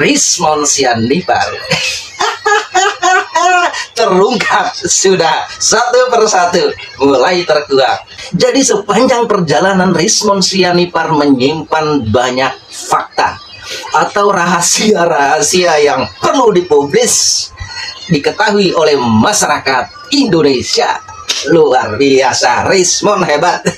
Rismon Sianipar terungkap sudah satu persatu mulai terkuak. Jadi sepanjang perjalanan Rismon Sianipar menyimpan banyak fakta atau rahasia-rahasia yang perlu dipublis, diketahui oleh masyarakat Indonesia. Luar biasa, Rismon hebat.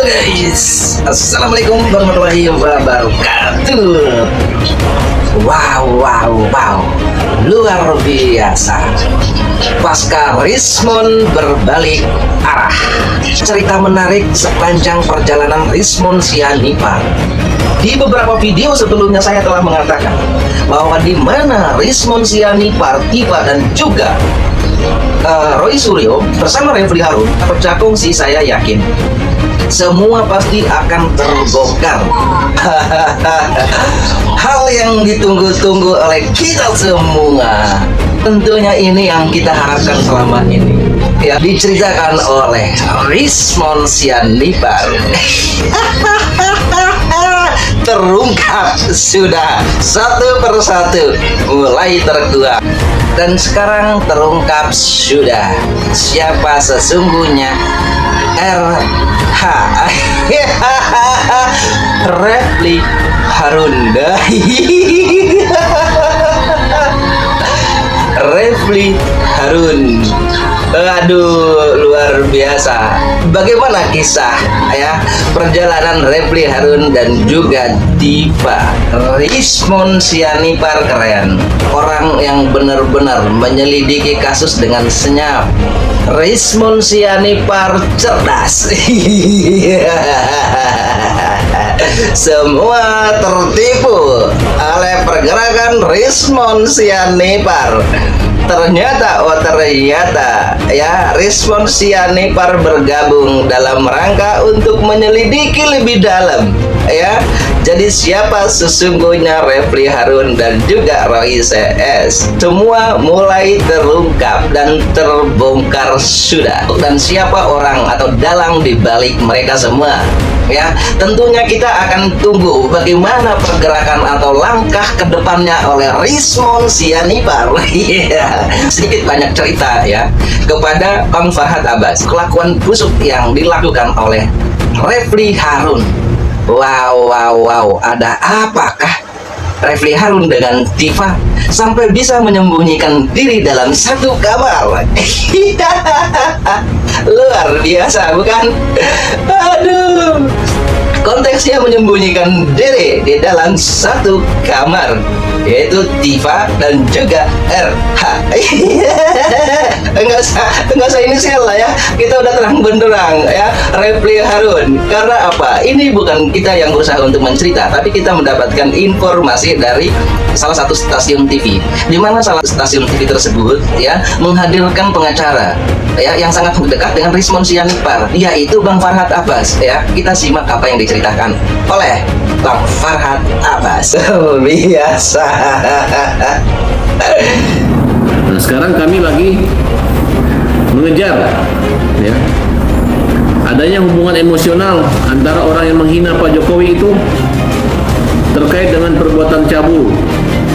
Guys, assalamualaikum warahmatullahi wabarakatuh. Wow, luar biasa. Pasca Rismon berbalik arah, cerita menarik sepanjang perjalanan Rismon Sianipar. Di beberapa video sebelumnya saya telah mengatakan bahwa di mana Rismon Sianipar tiba dan juga Roy Suryo bersama Refli Harun pecah kongsi, saya yakin semua pasti akan terbongkar. Hal yang ditunggu-tunggu oleh kita semua. Tentunya ini yang kita harapkan selama ini, ya, diceritakan oleh Rismon Sianipar. Terungkap sudah satu persatu mulai terkuak. Dan sekarang terungkap sudah siapa sesungguhnya RH Refli Harun. Refli Harun. Aduh, luar biasa. Bagaimana kisah ya perjalanan Refli Harun dan juga Diva Rismon Sianipar? Keren. Orang yang benar-benar menyelidiki kasus dengan senyap. Rismon Sianipar cerdas. Semua tertipu oleh pergerakan Rismon Sianipar. Ternyata ya, Rismon Sianipar bergabung dalam rangka untuk menyelidiki lebih dalam, ya. Jadi siapa sesungguhnya Refli Harun dan juga Roy CS? Semua mulai terungkap dan terbongkar sudah. Dan siapa orang atau dalang di balik mereka semua? Ya, tentunya kita akan tunggu bagaimana pergerakan atau langkah ke depannya oleh Rismon Sianipar. Sedikit banyak cerita ya kepada Bang Farhad Abbas, kelakuan busuk yang dilakukan oleh Refli Harun. Wow, ada apakah Refli Harun dengan Diva sampai bisa menyembunyikan diri dalam satu kamar? Luar biasa, bukan? Aduh, konteksnya menyembunyikan diri di dalam satu kamar, yaitu Diva dan juga RH. Enggak usah inisial lah ya, kita udah terang benderang ya, Refli Harun. Karena apa? Ini bukan kita yang berusaha untuk mencerita, tapi kita mendapatkan informasi dari salah satu stasiun TV, di mana salah satu stasiun TV tersebut ya menghadirkan pengacara ya yang sangat dekat dengan Rismon Sianipar, yaitu Bang Farhad Abbas ya. Kita simak apa yang diceritakan oleh Bang Farhad Abbas. Biasa. Nah, sekarang kami lagi mengejar ya adanya hubungan emosional antara orang yang menghina Pak Jokowi itu terkait dengan perbuatan cabul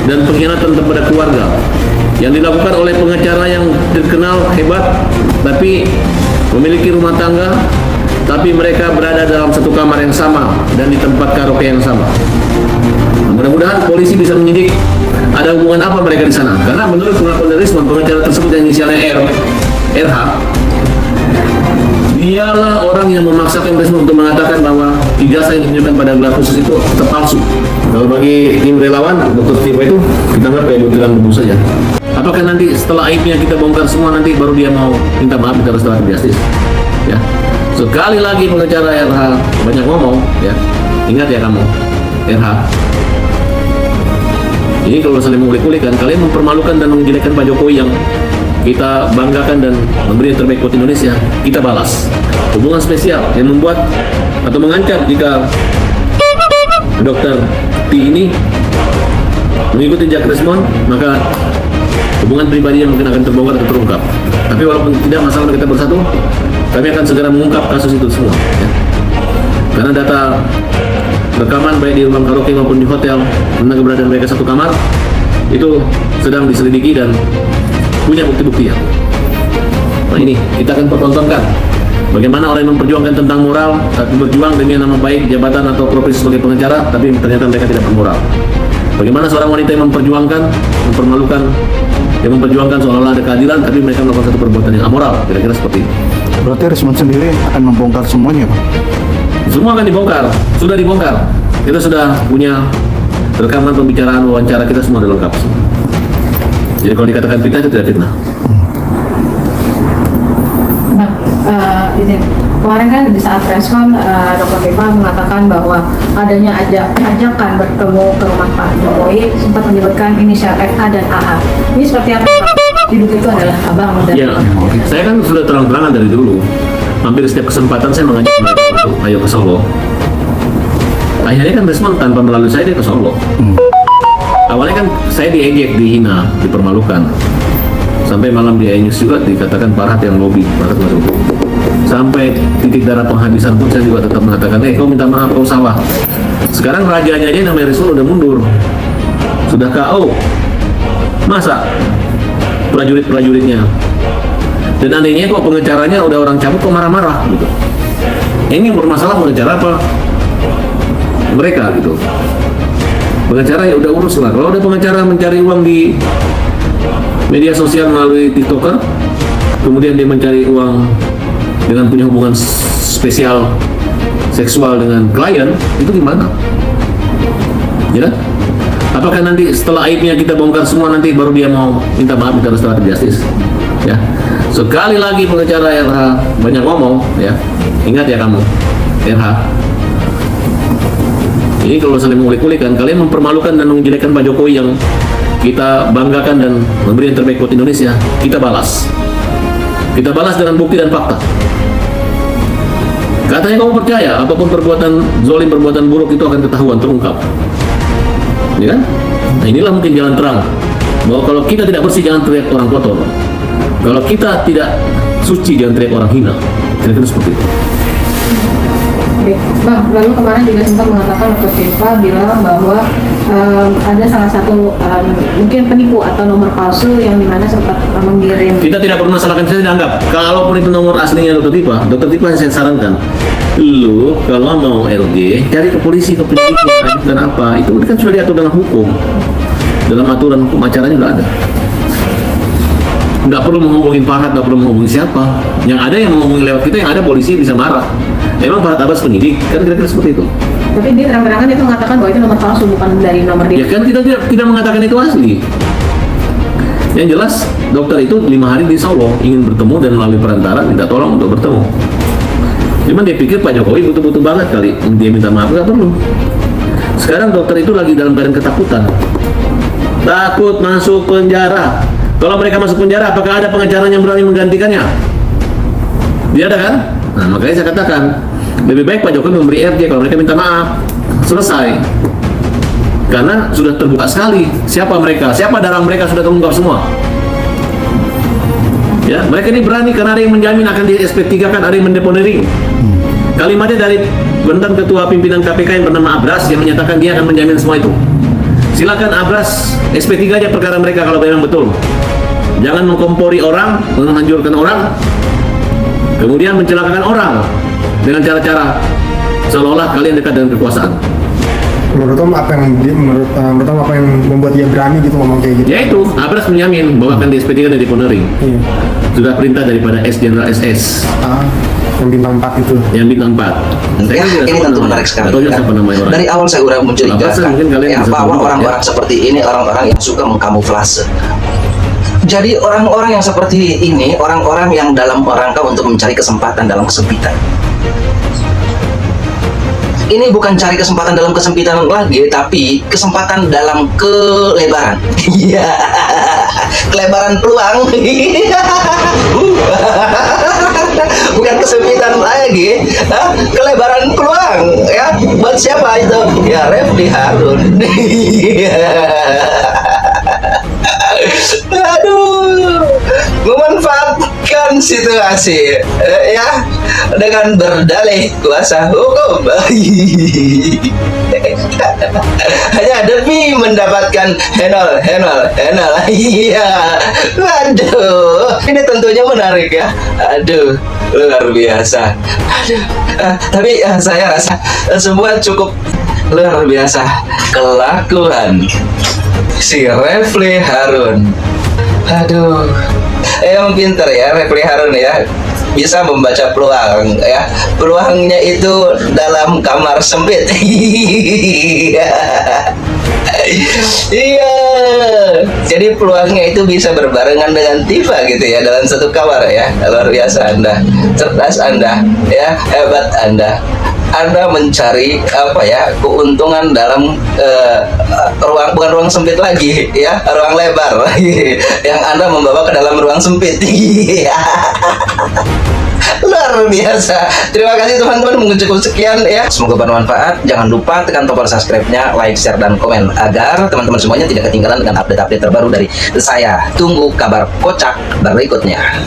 dan pengkhianatan kepada keluarga yang dilakukan oleh pengacara yang terkenal hebat, tapi memiliki rumah tangga, tapi mereka berada dalam satu kamar yang sama dan di tempat karaoke yang sama. Nah, mudah-mudahan polisi bisa menyidik ada hubungan apa mereka di sana, karena menurut pengakuan Rismon, pengacara tersebut yang inisialnya RH, dialah orang yang memaksakan Rismon untuk mengatakan bahwa ijazah yang ditunjukkan pada gelar khusus itu terpalsu. Kalau bagi tim relawan, Dr. Diva itu kita anggap kayak butiran debu saja. Apakah nanti setelah aibnya kita bongkar semua, nanti baru dia mau minta maaf kita restoratif justice? Ya, sekali lagi pengacara RH banyak ngomong, ya. Ingat ya kamu, RH. Ini kalau saling mengulik-ulik kan, kalian mempermalukan dan menjelekkan Pak Jokowi yang kita banggakan dan memberi yang terbaik buat Indonesia, kita balas. Hubungan spesial yang membuat atau mengancam jika Dr. T ini mengikuti Jack Resmond, maka hubungan pribadinya mungkin akan terbongkar atau terungkap. Tapi walaupun tidak, masalah kita bersatu, kami akan segera mengungkap kasus itu semua, ya. Karena data rekaman baik di ruang karaoke maupun di hotel tentang keberadaan mereka satu kamar itu sedang diselidiki dan punya bukti-bukti ya. Nah ini kita akan pertontonkan bagaimana orang yang memperjuangkan tentang moral tapi berjuang demi nama baik jabatan atau profesi sebagai pengacara, tapi ternyata mereka tidak bermoral. Bagaimana seorang wanita yang memperjuangkan, mempermalukan, yang memperjuangkan seolah-olah ada keadilan, tapi mereka melakukan satu perbuatan yang amoral, kira-kira seperti itu. Berarti Resmond sendiri akan membongkar semuanya, Pak? Semua akan dibongkar, sudah dibongkar. Kita sudah punya rekaman pembicaraan, wawancara kita semua sudah lengkap. Jadi kalau dikatakan fitnah itu tidak fitnah. Ini kemarin kan di saat preskon Dr. Pipa mengatakan bahwa adanya ajakan bertemu ke rumah Pak Jokowi sempat menyebutkan inisial FH dan AA. Ini seperti apa Pak? Diduga itu adalah abang dan Ya, saya kan sudah terang-terangan dari dulu. Hampir setiap kesempatan saya mengajak mereka untuk ayo ke Solo. Akhirnya kan Resmond tanpa melalui saya dia ke Solo. Awalnya kan saya diejek, dihina, dipermalukan. Sampai malam di News juga dikatakan Farhat yang lobby, Farhat masuk. Sampai titik darah penghabisan pun saya juga tetap mengatakan, kau minta maaf, kau salah. Sekarang rajanya aja namanya Resmond udah mundur, sudah KO. Masa prajurit-prajuritnya? Dan anehnya kok pengecaranya udah orang cabut kok marah-marah gitu. Ini bermasalah pengecara apa? Mereka gitu. Pengacara ya udah urus lah. Kalau ada pengacara mencari uang di media sosial melalui TikToker, kemudian dia mencari uang dengan punya hubungan spesial seksual dengan klien, itu gimana? Ya? Apakah nanti setelah aibnya kita bongkar semua nanti baru dia mau minta maaf, minta restoratif justice? Ya. Sekali lagi pengacara RH banyak ngomong, ya. Ingat ya kamu, RH. Ini kalau saling mengulik-ulikan, kalian mempermalukan dan menjelekkan Pak Jokowi yang kita banggakan dan memberi yang terbaik buat Indonesia, kita balas. Kita balas dengan bukti dan fakta. Katanya kamu percaya, apapun perbuatan zolim, perbuatan buruk itu akan ketahuan, terungkap. Ya kan? Nah inilah mungkin jalan terang. Bahwa kalau kita tidak bersih, jangan teriak orang kotor. Kalau kita tidak suci, jangan teriak orang hina. Kira-kira seperti itu. Oke, Bang, lalu kemarin juga sempat mengatakan Dr. Pipa bilang bahwa ada salah satu mungkin penipu atau nomor palsu yang dimana sempat mengirim. Kita tidak permasalahkan, saya dianggap kalaupun itu nomor aslinya Dr. Tipa yang saya sarankan, lu kalau mau LG cari ke polisi, ke penyidiknya, ajukan apa, itu kan sudah diatur dalam hukum, dalam aturan hukum acaranya sudah ada. Nggak perlu menghubungi Farhat, nggak perlu menghubungi siapa. Yang ada yang menghubungi lewat kita, yang ada polisi bisa marah. Emang Farhat Abbas penyidik, kan kira-kira seperti itu. Tapi dia terang-terangan itu mengatakan bahwa itu nomor palsu, bukan dari nomor dia. Ya kan kita tidak mengatakan itu asli. Yang jelas dokter itu 5 hari di Solo ingin bertemu dan melalui perantara minta tolong untuk bertemu. Cuman dia pikir Pak Jokowi butuh-butuh banget kali, dia minta maaf, nggak perlu. Sekarang dokter itu lagi dalam keadaan ketakutan, takut masuk penjara. Kalau mereka masuk penjara, apakah ada pengacara yang berani menggantikannya? Dia ada kan? Nah makanya saya katakan lebih baik Pak Jokowi memberi RJ kalau mereka minta maaf, selesai. Karena sudah terbuka sekali siapa mereka, siapa darah mereka sudah terungkap semua. Ya, mereka ini berani karena ada yang menjamin akan di SP3 kan, ada yang mendeponering. Kalimatnya dari mantan ketua pimpinan KPK yang bernama Abras yang menyatakan dia akan menjamin semua itu. Silakan Abras SP3 aja perkara mereka kalau memang betul. Jangan mengkompori orang, menghancurkan orang, kemudian mencelakakan orang dengan cara-cara seolah-olah kalian dekat dengan kekuasaan. Menurut Om apa yang membuat dia berani gitu ngomong kayak gitu? Yaitu Abras menjamin bahwa akan di SP3 dan diponering. Iya. Sudah perintah daripada General SS. Yang bintang 4 itu. Yang bintang 4. Ya, ini tentu menarik sekali. Dari awal saya udah mencurigakan bahwa orang-orang seperti ini orang-orang yang suka mengkamuflase. Jadi orang-orang yang seperti ini orang-orang yang dalam rangka untuk mencari kesempatan dalam kesempitan. ini bukan cari kesempatan dalam kesempitan lagi, tapi kesempatan dalam kelebaran. Iya, kelebaran peluang. Bukan kesempitan lagi, kelebaran peluang. Ya, buat siapa itu? Ya, Refli Harun. Aduh, memanfaatkan situasi ya dengan berdalih kuasa hukum. Hanya demi mendapatkan henol. Iya, aduh, ini tentunya menarik ya. Aduh, luar biasa. Aduh, tapi saya rasa semua cukup luar biasa kelakuan si Refli Harun. Aduh, emang pinter ya Refli Harun ya, bisa membaca peluang ya. Peluangnya itu dalam kamar sempit. Iya, jadi peluangnya itu bisa berbarengan dengan Tifa gitu ya, dalam satu kamar ya. Luar biasa Anda, cerdas Anda ya, hebat Anda. Anda mencari apa ya, keuntungan dalam ruang, bukan ruang sempit lagi ya, ruang lebar yang Anda membawa ke dalam ruang sempit. Luar biasa. Terima kasih teman-teman, mungkin cukup sekian ya. Semoga bermanfaat. Jangan lupa tekan tombol subscribe-nya, like, share, dan komen agar teman-teman semuanya tidak ketinggalan dengan update-update terbaru dari saya. Tunggu kabar kocak berikutnya.